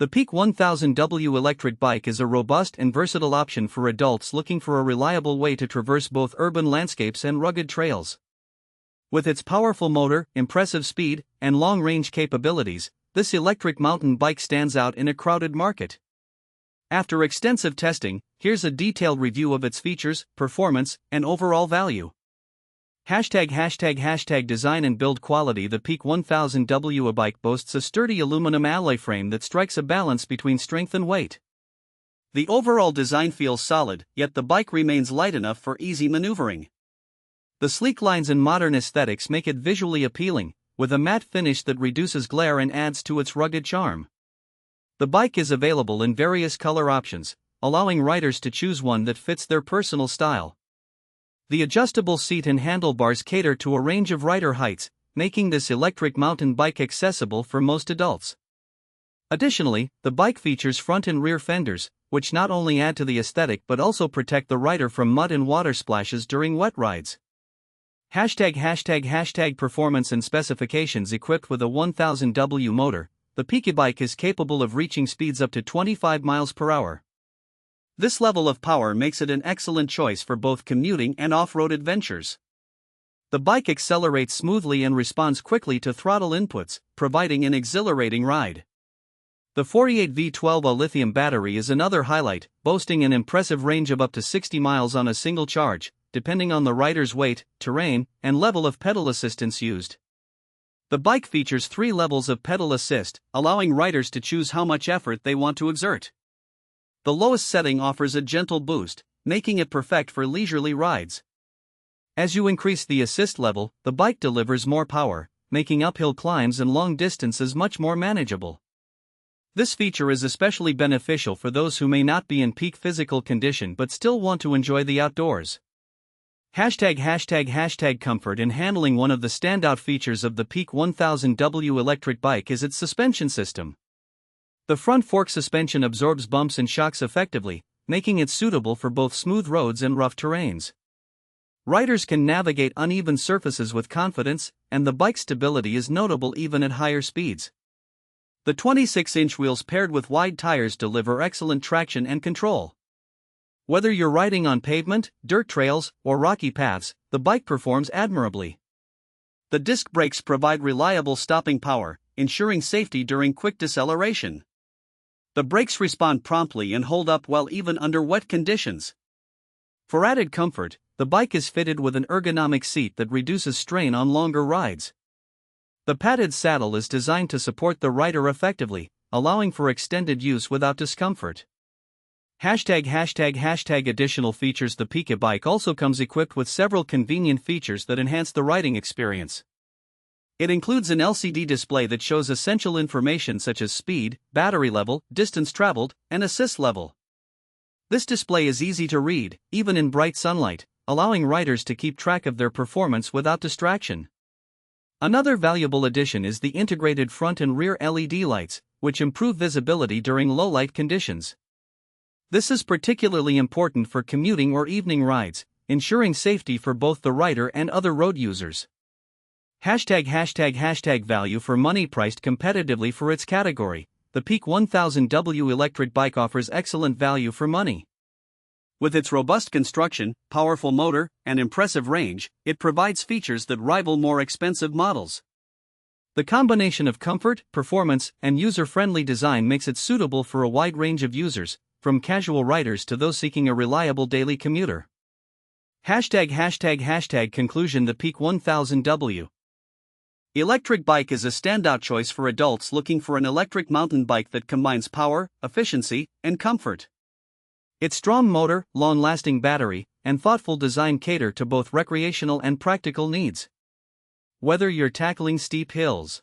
The Ebike 1000W electric bike is a robust and versatile option for adults looking for a reliable way to traverse both urban landscapes and rugged trails. With its powerful motor, impressive speed, and long-range capabilities, this electric mountain bike stands out in a crowded market. After extensive testing, here's a detailed review of its features, performance, and overall value. Design and build quality. The Ebike 1000W Ebike boasts a sturdy aluminum alloy frame that strikes a balance between strength and weight. The overall design feels solid, yet the bike remains light enough for easy maneuvering. The sleek lines and modern aesthetics make it visually appealing, with a matte finish that reduces glare and adds to its rugged charm. The bike is available in various color options, allowing riders to choose one that fits their personal style. The adjustable seat and handlebars cater to a range of rider heights, making this electric mountain bike accessible for most adults. Additionally, the bike features front and rear fenders, which not only add to the aesthetic but also protect the rider from mud and water splashes during wet rides. Performance and specifications. Equipped with a 1000W motor, the Ebike bike is capable of reaching speeds up to 25 miles per hour. This level of power makes it an excellent choice for both commuting and off-road adventures. The bike accelerates smoothly and responds quickly to throttle inputs, providing an exhilarating ride. The 48V12A lithium battery is another highlight, boasting an impressive range of up to 60 miles on a single charge, depending on the rider's weight, terrain, and level of pedal assistance used. The bike features 3 levels of pedal assist, allowing riders to choose how much effort they want to exert. The lowest setting offers a gentle boost, making it perfect for leisurely rides. As you increase the assist level, the bike delivers more power, making uphill climbs and long distances much more manageable. This feature is especially beneficial for those who may not be in peak physical condition but still want to enjoy the outdoors. Comfort and handling. One of the standout features of the Ebike 1000W electric bike is its suspension system. The front fork suspension absorbs bumps and shocks effectively, making it suitable for both smooth roads and rough terrains. Riders can navigate uneven surfaces with confidence, and the bike's stability is notable even at higher speeds. The 26-inch wheels paired with wide tires deliver excellent traction and control. Whether you're riding on pavement, dirt trails, or rocky paths, the bike performs admirably. The disc brakes provide reliable stopping power, ensuring safety during quick deceleration. The brakes respond promptly and hold up well even under wet conditions. For added comfort, the bike is fitted with an ergonomic seat that reduces strain on longer rides. The padded saddle is designed to support the rider effectively, allowing for extended use without discomfort. Additional features. The Ebike bike also comes equipped with several convenient features that enhance the riding experience. It includes an LCD display that shows essential information such as speed, battery level, distance traveled, and assist level. This display is easy to read, even in bright sunlight, allowing riders to keep track of their performance without distraction. Another valuable addition is the integrated front and rear LED lights, which improve visibility during low-light conditions. This is particularly important for commuting or evening rides, ensuring safety for both the rider and other road users. Value for money. Priced competitively for its category, the Ebike 1000W electric bike offers excellent value for money. With its robust construction, powerful motor, and impressive range, it provides features that rival more expensive models. The combination of comfort, performance, and user-friendly design makes it suitable for a wide range of users, from casual riders to those seeking a reliable daily commuter. Conclusion. The Ebike 1000W electric bike is a standout choice for adults looking for an electric mountain bike that combines power, efficiency, and comfort. Its strong motor, long-lasting battery, and thoughtful design cater to both recreational and practical needs. Whether you're tackling steep hills,